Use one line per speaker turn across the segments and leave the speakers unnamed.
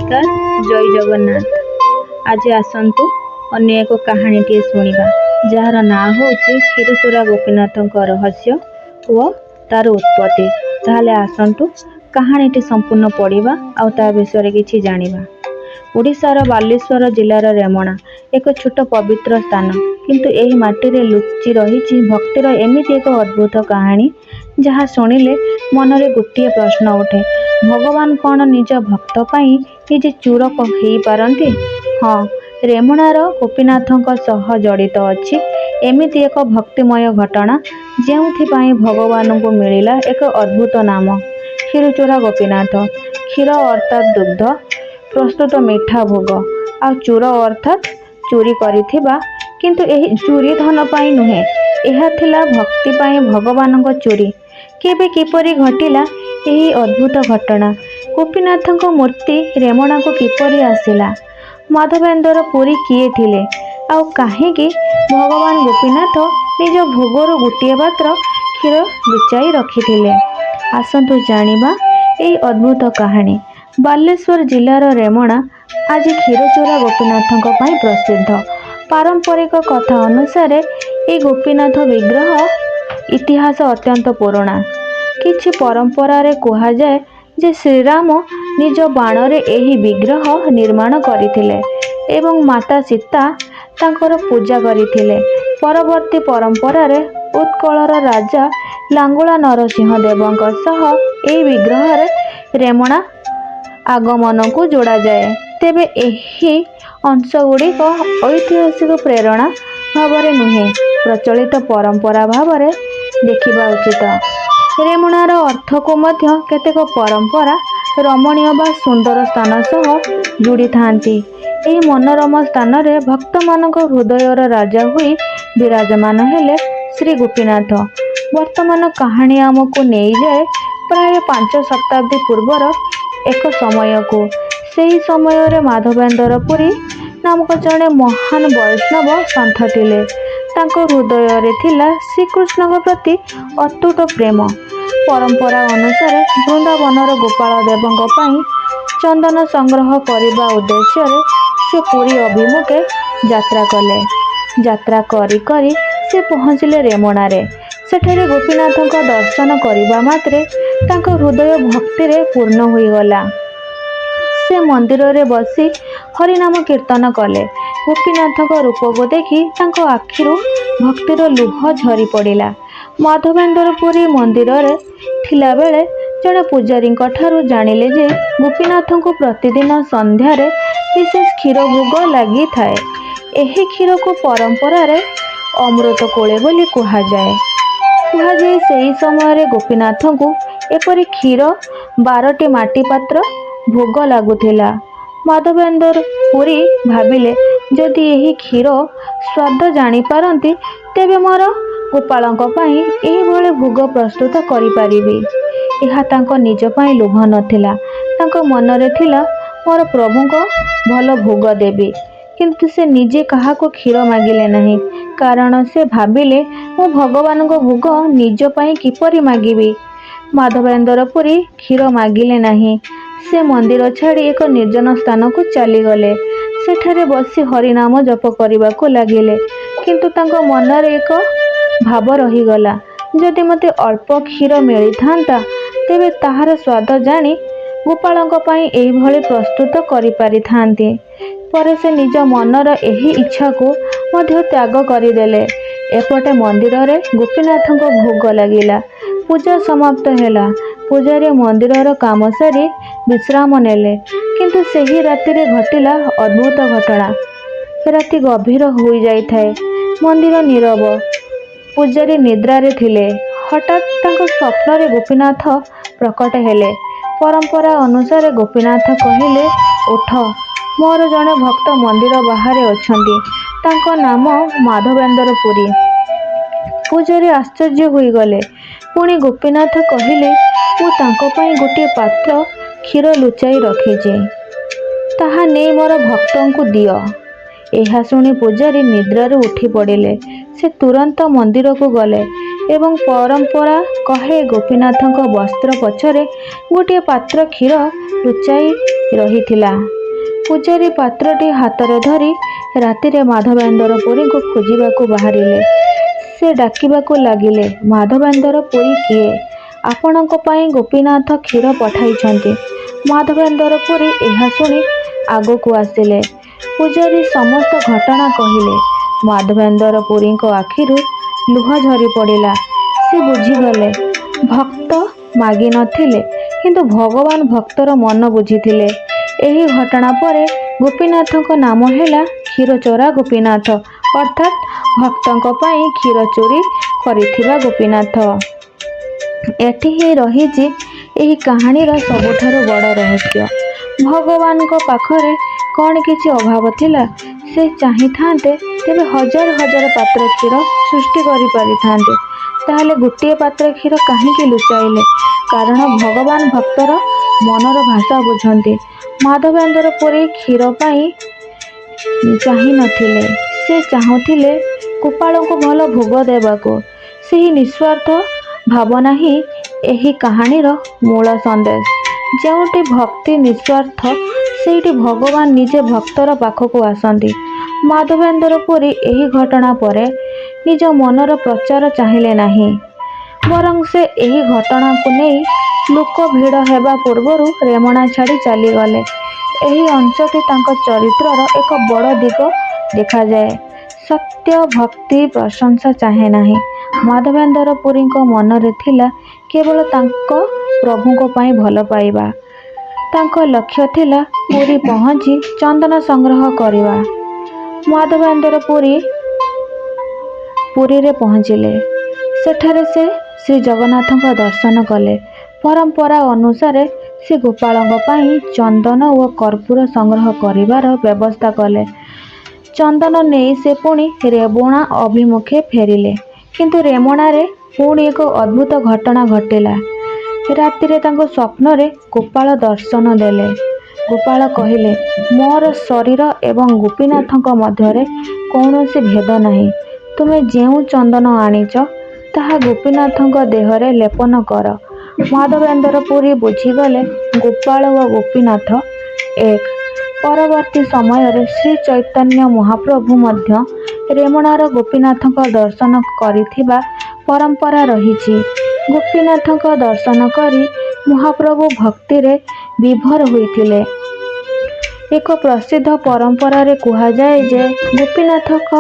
नमस्कार जय जगन्नाथ। आज आसतु अन्य एक कहानीटी शुणा जार ना हूँ क्षीरचोरा गोपीनाथ रहस्य व तार उत्पत्ति। ताहले आसतु कहानीटी संपूर्ण पढ़ा आ विषय किछि जानिबा। ओडिशार बालेश्वर जिलार रेमणा एक छोट पवित्र स्थान, किंतु एही माटीरे लुचि रही भक्तिर एमिति एक अद्भुत कहानी जहाँ शुणिले मनरे गोटे प्रश्न उठे, भगवान कौन निज भक्त पाई निजे चूर हो पारती? हाँ, रेमुणार गोपीनाथों सह जड़ित अच्छी एमिति एक भक्तिमय घटना जो भगवान को मिलला एक अद्भुत नाम क्षीरचोरा गोपीनाथ। क्षीर अर्थात दुग्ध, प्रस्तुत मीठा भोग, आ चूर अर्थात चोरी करिथिबा, किंतु एही चोरी धन पाई नुहे, यह थिला भक्ति पाई भगवान को चोरी। केबे किपरि घटिला यही अद्भुत घटना? गोपीनाथ मूर्ति रेमणा को किपरि आसिला? माधवेंद्र पुरी किए थिले आउ काहेकि भगवान गोपीनाथ निज भोगर गोटे पात्र क्षीर लुचाई रखिथिले? आसंतु जानिबा एही अद्भुत कहानी। बालेश्वर जिलार रेमणा आज क्षीरचोरा गोपीनाथों पाई प्रसिद्ध। पारंपरिक कथा अनुसार ये गोपीनाथ विग्रह इतिहास अत्यंत पुराणा। किछि परंपरा रे कहा जाए जे श्रीराम निज बाणरे एही विग्रह निर्माण करथिले एवं माता सीता तांकर पूजा करथिले। परवर्ती परंपरा रे उत्कलर राजा लांगुला नरसिंह देवଙ୍କ सह एही विग्रह रे रेमणा आगमन को जोड़ा जाए। तेबे एही अंश गुड़िक ऐतिहासिक प्रेरणा भावरे नुहे, प्रचलित परंपरा भावरे देखिबा उचित। रेमुणार अर्थ को मध्य केतेक परंपरा रमणीय बा सुंदर स्थान सह जोड़ी थांती। एही मनोरम स्थान रे भक्त मानक हृदयर राजा हुई विराजमान हेले श्री गोपीनाथ। वर्तमान कहानी आमको नहीं जाए प्राय 5 शताब्दी पूर्वर एक समय को। सही समय रे माधवेंद्र पुरी नामक जड़े महान वैष्णव सन्थ थिले। तांको हृदय रे थिला श्रीकृष्ण प्रति अतुट प्रेम। परंपरा अनुसार वृंदावनर गोपाल देवଙ୍କ ପାଇଁ चंदन संग्रह करने उद्देश्य से पुरी अभिमुखे यात्रा कले। यात्रा करी करी से पहुँचले रेमणारे। सेठारे गोपीनाथों दर्शन करने मात्रे तांको हृदय भक्ति रे पूर्ण होई गला। से मंदिर रे बसी हरिनाम कीर्तन कले। गोपीनाथ रूप को देखी तांको आखिरु भक्तिर लुह झरी पड़िला। माधवेंद्र पुरी मंदिर रे थिला बेले जड़े पुजारी ठारू जानिले जे गोपीनाथ को प्रतिदिन संध्या रे विशेष क्षीर भोग लगी थाए। एही क्षीर को परंपरा रे अमृत कोले बोली कहा जाए। सही समय रे गोपीनाथ को एपरी क्षीर 12टी माटी पात्र भोग लगुथिला। माधवेंद्र पुरी भाविले जदि यही क्षीर स्वाद जानी पारंती तेबे मोर गोपालଙ୍କ ପାଇଁ एही भले भोग प्रस्तुत करि परिबी। एहा तांको निज ପାଇଁ लोभ नथिला। तांको मनरे थिला मोर प्रभुଙ୍କ भल भोग देबी। किंतु से निजे कहा को क्षीर मागिले नहीं, कारण से भाविले मो भगवान को भोग निज ପାଇଁ किपरि मागिबी। माधवेंद्र पुरी क्षीर मागिले नहीं। से मंदिर छाड़ी एक निर्जन स्थान को चली गले। सेठारे बसी हरिनाम जप करने को लगिले। किंतु तांको मनरे एक भाव रहीगला, जदि मते अल्प क्षीर मिली थांता तेबे ताहार स्वाद जानी गोपालଙ୍କ ପାଇଁ एही भली प्रस्तुत करि पारि थांती। परे से निज मनर एही इच्छा को मध्य त्याग करदेले। एपटे मंदिर रे गोपीनाथଙ୍କ भोग लगिला। पूजा समाप्त हैला। पूजारी मंदिर काम सारी विश्राम नेले। किंतु सही राति रे घटिला अद्भुत घटना। राति गभीर हो जाई थाए। मंदिर नीरव। पूजारी निद्रा रे थिले। हठात तांको स्वप्न रे गोपीनाथ प्रकट हेले। परंपरा अनुसार गोपीनाथ कहिले, उठ, मोर जने भक्त मंदिर बाहर अछंती। तांको नाम माधवेंद्र पुरी। पूजारी आश्चर्य होई गले। पुणी गोपीनाथ कहिले, मु तांको पई गोटे पात्र क्षीर लुचाई रखिजे, ताहा नहीं मोर भक्तों को दियो। यह शुणी पूजारी निद्रारू उठी पड़िले। से तुरंत मंदिर को गले ଏବଂ ପରମ୍ପରା କହେ ଗୋପୀନାଥଙ୍କ ବସ୍ତ୍ର ପଛରେ ଗୋଟିଏ ପାତ୍ର କ୍ଷୀର ଲୁଚାଇ ରହିଥିଲା। ପୂଜାରୀ ପାତ୍ରଟି ହାତରେ ଧରି ରାତିରେ ମାଧବେନ୍ଦର ପୁରୀକୁ ଖୋଜିବାକୁ ବାହାରିଲେ। ସେ ଡାକିବାକୁ ଲାଗିଲେ, ମାଧବେନ୍ଦର ପୁରୀ କିଏ? ଆପଣଙ୍କ ପାଇଁ ଗୋପୀନାଥ କ୍ଷୀର ପଠାଇଛନ୍ତି। ମାଧବେନ୍ଦର ପୁରୀ ଏହା ଶୁଣି ଆଗକୁ ଆସିଲେ। ପୂଜାରୀ ସମସ୍ତ ଘଟଣା କହିଲେ। ମାଧବେନ୍ଦର ପୁରୀଙ୍କ ଆଖିରୁ ଲୁହ ଝରି ପଡ଼ିଲା। ସେ ବୁଝିଗଲେ ଭକ୍ତ ମାଗି ନଥିଲେ, କିନ୍ତୁ ଭଗବାନ ଭକ୍ତର ମନ ବୁଝିଥିଲେ। ଏହି ଘଟଣା ପରେ ଗୋପୀନାଥଙ୍କ ନାମ ହେଲା କ୍ଷୀରଚୋରା ଗୋପୀନାଥ, ଅର୍ଥାତ୍ ଭକ୍ତଙ୍କ ପାଇଁ କ୍ଷୀର ଚୋରି କରିଥିବା ଗୋପୀନାଥ। ଏଠି ହିଁ ରହିଛି ଏହି କାହାଣୀର ସବୁଠାରୁ ବଡ଼ ରହସ୍ୟ। ଭଗବାନଙ୍କ ପାଖରେ କ'ଣ କିଛି ଅଭାବ ଥିଲା? ସେ ଚାହିଁଥାନ୍ତେ ତେବେ ହଜାର ହଜାର ପାତ୍ର କ୍ଷୀର ସୃଷ୍ଟି କରିପାରିଥାନ୍ତେ। ତାହେଲେ ଗୋଟିଏ ପାତ୍ର କ୍ଷୀର କାହିଁକି ଲୁଚାଇଲେ? କାରଣ ଭଗବାନ ଭକ୍ତର ମନର ଭାଷା ବୁଝନ୍ତି। ମାଧବେନ୍ଦର ପୁରୀ କ୍ଷୀର ପାଇଁ ଚାହିଁନଥିଲେ, ସେ ଚାହୁଁଥିଲେ ଗୋପାଳଙ୍କୁ ଭଲ ଭୋଗ ଦେବାକୁ। ସେହି ନିଃସ୍ୱାର୍ଥ ଭାବନା ହିଁ ଏହି କାହାଣୀର ମୂଳ ସନ୍ଦେଶ। ଯେଉଁଠି ଭକ୍ତି ନିଃସ୍ୱାର୍ଥ, ସେଇଠି ଭଗବାନ ନିଜେ ଭକ୍ତର ପାଖକୁ ଆସନ୍ତି। ମାଧବେନ୍ଦର ପୁରୀ ଏହି ଘଟଣା ପରେ ନିଜ ମନର ପ୍ରଚାର ଚାହିଁଲେ ନାହିଁ, ବରଂ ସେ ଏହି ଘଟଣାକୁ ନେଇ ଲୋକ ଭିଡ଼ ହେବା ପୂର୍ବରୁ ରେମଣା ଛାଡ଼ି ଚାଲିଗଲେ। ଏହି ଅଂଶଟି ତାଙ୍କ ଚରିତ୍ରର ଏକ ବଡ଼ ଦିଗ ଦେଖାଯାଏ। ସତ୍ୟ ଭକ୍ତି ପ୍ରଶଂସା ଚାହେଁ ନାହିଁ। ମାଧବେନ୍ଦର ପୁରୀଙ୍କ ମନରେ ଥିଲା କେବଳ ତାଙ୍କ ପ୍ରଭୁଙ୍କ ପାଇଁ ଭଲ ପାଇବା। ତାଙ୍କ ଲକ୍ଷ୍ୟ ଥିଲା ପୁରୀ ପହଞ୍ଚି ଚନ୍ଦନ ସଂଗ୍ରହ କରିବା। ମାଧବେନ୍ଦର ପୁରୀରେ ପହଞ୍ଚିଲେ। ସେଠାରେ ସେ ଶ୍ରୀଜଗନ୍ନାଥଙ୍କ ଦର୍ଶନ କଲେ। ପରମ୍ପରା ଅନୁସାରେ ସେ ଗୋପାଳଙ୍କ ପାଇଁ ଚନ୍ଦନ ଓ କର୍ପୂର ସଂଗ୍ରହ କରିବାର ବ୍ୟବସ୍ଥା କଲେ। ଚନ୍ଦନ ନେଇ ସେ ପୁଣି ରେମୁଣା ଅଭିମୁଖେ ଫେରିଲେ। କିନ୍ତୁ ରେମଣାରେ ପୁଣି ଏକ ଅଦ୍ଭୁତ ଘଟଣା ଘଟିଲା। ରାତିରେ ତାଙ୍କୁ ସ୍ୱପ୍ନରେ ଗୋପାଳ ଦର୍ଶନ ଦେଲେ। ଗୋପାଳ କହିଲେ, ମୋର ଶରୀର ଏବଂ ଗୋପୀନାଥଙ୍କ ମଧ୍ୟରେ କୌଣସି ଭେଦ ନାହିଁ। ତୁମେ ଯେଉଁ ଚନ୍ଦନ ଆଣିଛ, ତାହା ଗୋପୀନାଥଙ୍କ ଦେହରେ ଲେପନ କର। ମାଧବେନ୍ଦର ପୁରୀ ବୁଝିଗଲେ ଗୋପାଳ ଓ ଗୋପୀନାଥ ଏକ। ପରବର୍ତ୍ତୀ ସମୟରେ ଶ୍ରୀ ଚୈତନ୍ୟ ମହାପ୍ରଭୁ ମଧ୍ୟ ରେମଣାର ଗୋପୀନାଥଙ୍କ ଦର୍ଶନ କରିଥିବା ପରମ୍ପରା ରହିଛି। ଗୋପୀନାଥଙ୍କ ଦର୍ଶନ କରି ମହାପ୍ରଭୁ ଭକ୍ତିରେ ବିଭୋର ହୋଇଥିଲେ। ଏକ ପ୍ରସିଦ୍ଧ ପରମ୍ପରାରେ କୁହାଯାଏ ଯେ ଗୋପୀନାଥଙ୍କ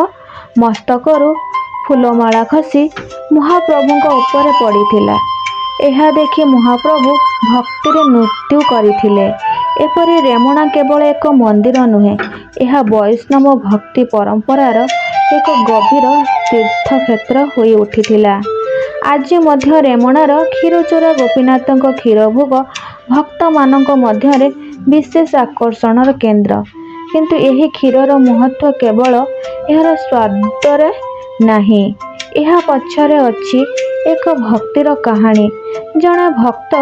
ମସ୍ତକରୁ ଫୁଲମାଳା ଖସି ମହାପ୍ରଭୁଙ୍କ ଉପରେ ପଡ଼ିଥିଲା। ଏହା ଦେଖି ମହାପ୍ରଭୁ ଭକ୍ତିରେ ନୃତ୍ୟ କରିଥିଲେ। ଏପରି ରେମଣା କେବଳ ଏକ ମନ୍ଦିର ନୁହେଁ, ଏହା ବୈଷ୍ଣବ ଭକ୍ତି ପରମ୍ପରାର ଏକ ଗଭୀର ତୀର୍ଥକ୍ଷେତ୍ର ହୋଇ ଉଠିଥିଲା। ଆଜି ମଧ୍ୟ ରେମଣାର କ୍ଷୀରଚୋରା ଗୋପୀନାଥଙ୍କ କ୍ଷୀରଭୋଗ ଭକ୍ତମାନଙ୍କ ମଧ୍ୟରେ ବିଶେଷ ଆକର୍ଷଣର କେନ୍ଦ୍ର। କିନ୍ତୁ ଏହି କ୍ଷୀରର ମହତ୍ତ୍ୱ କେବଳ ଏହାର ସ୍ୱାଦରେ ନାହିଁ, ଏହା ପଛରେ ଅଛି ଏକ ଭକ୍ତିର କାହାଣୀ। ଜଣେ ଭକ୍ତ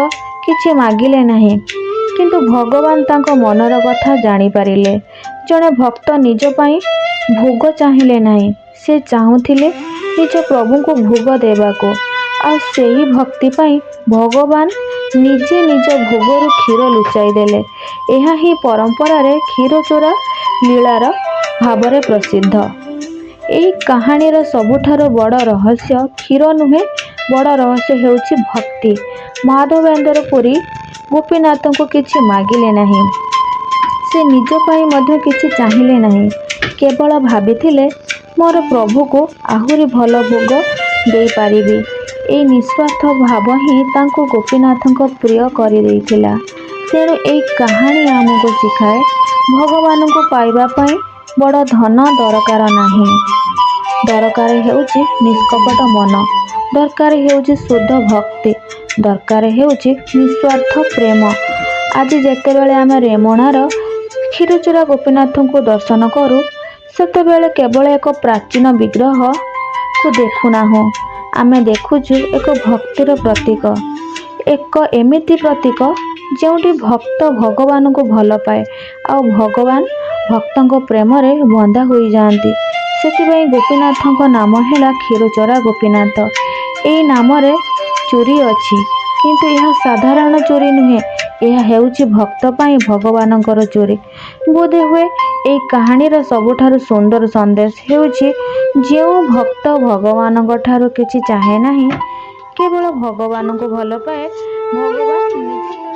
କିଛି ମାଗିଲେ ନାହିଁ, କିନ୍ତୁ ଭଗବାନ ତାଙ୍କ ମନର କଥା ଜାଣିପାରିଲେ। ଜଣେ ଭକ୍ତ ନିଜ ପାଇଁ ଭୋଗ ଚାହିଁଲେ ନାହିଁ, ସେ ଚାହୁଁଥିଲେ ନିଜ ପ୍ରଭୁଙ୍କୁ ଭୋଗ ଦେବାକୁ। ଆଉ ସେହି ଭକ୍ତି ପାଇଁ ଭଗବାନ ନିଜେ ନିଜ ଭୋଗରୁ କ୍ଷୀର ଲୁଚାଇ ଦେଲେ। ଏହା ହିଁ ପରମ୍ପରାରେ କ୍ଷୀରଚୋରା ଲୀଳାର ଭାବରେ ପ୍ରସିଦ୍ଧ। ଏହି କାହାଣୀର ସବୁଠାରୁ ବଡ଼ ରହସ୍ୟ କ୍ଷୀର ନୁହେଁ, ବଡ଼ ରହସ୍ୟ ହେଉଛି ଭକ୍ତି। ମାଧବେନ୍ଦର ପୁରୀ ଗୋପୀନାଥଙ୍କୁ କିଛି ମାଗିଲେ ନାହିଁ, ସେ ନିଜ ପାଇଁ ମଧ୍ୟ କିଛି ଚାହିଁଲେ ନାହିଁ। କେବଳ ଭାବିଥିଲେ, ମୋର ପ୍ରଭୁକୁ ଆହୁରି ଭଲ ଭୋଗ ଦେଇପାରିବି। ଏହି ନିଃସ୍ୱାର୍ଥ ଭାବ ହିଁ ତାଙ୍କୁ ଗୋପୀନାଥଙ୍କ ପ୍ରିୟ କରିଦେଇଥିଲା। ତେଣୁ ଏହି କାହାଣୀ ଆମକୁ ଶିଖାଏ, ଭଗବାନଙ୍କୁ ପାଇବା ପାଇଁ ବଡ଼ ଧନ ଦରକାର ନାହିଁ। ଦରକାର ହେଉଛି ନିଷ୍କପଟ ମନ, ଦରକାର ହେଉଛି ଶୁଦ୍ଧ ଭକ୍ତି, ଦରକାର ହେଉଛି ନିଃସ୍ୱାର୍ଥ ପ୍ରେମ। ଆଜି ଯେତେବେଳେ ଆମେ ରେମଣାର କ୍ଷୀରଚୋରା ଗୋପୀନାଥଙ୍କୁ ଦର୍ଶନ କରୁ, ସେତେବେଳେ କେବଳ ଏକ ପ୍ରାଚୀନ ବିଗ୍ରହକୁ ଦେଖୁନାହୁଁ, ଆମେ ଦେଖୁଛୁ ଏକ ଭକ୍ତିର ପ୍ରତୀକ। ଏକ ଏମିତି ପ୍ରତୀକ ଯେଉଁଠି ଭକ୍ତ ଭଗବାନଙ୍କୁ ଭଲ ପାଏ, ଆଉ ଭଗବାନ ଭକ୍ତଙ୍କ ପ୍ରେମରେ ବନ୍ଧା ହୋଇଯାଆନ୍ତି। ସେଥିପାଇଁ ଗୋପୀନାଥଙ୍କ ନାମ ହେଲା କ୍ଷୀରଚୋରା ଗୋପୀନାଥ। ଏହି ନାମରେ ଚୋରି ଅଛି, କିନ୍ତୁ ଏହା ସାଧାରଣ ଚୋରି ନୁହେଁ, ଏହା ହେଉଛି ଭକ୍ତ ପାଇଁ ଭଗବାନଙ୍କର ଚୋରି। ବୋଧହୁଏ ଏହି କାହାଣୀର ସବୁଠାରୁ ସୁନ୍ଦର ସନ୍ଦେଶ ହେଉଛି ଯେଉଁ ଭକ୍ତ ଭଗବାନଙ୍କ ଠାରୁ କିଛି ଚାହେଁ ନାହିଁ, କେବଳ ଭଗବାନଙ୍କୁ ଭଲ ପାଏ, ଭଗବାନ ନିଜେ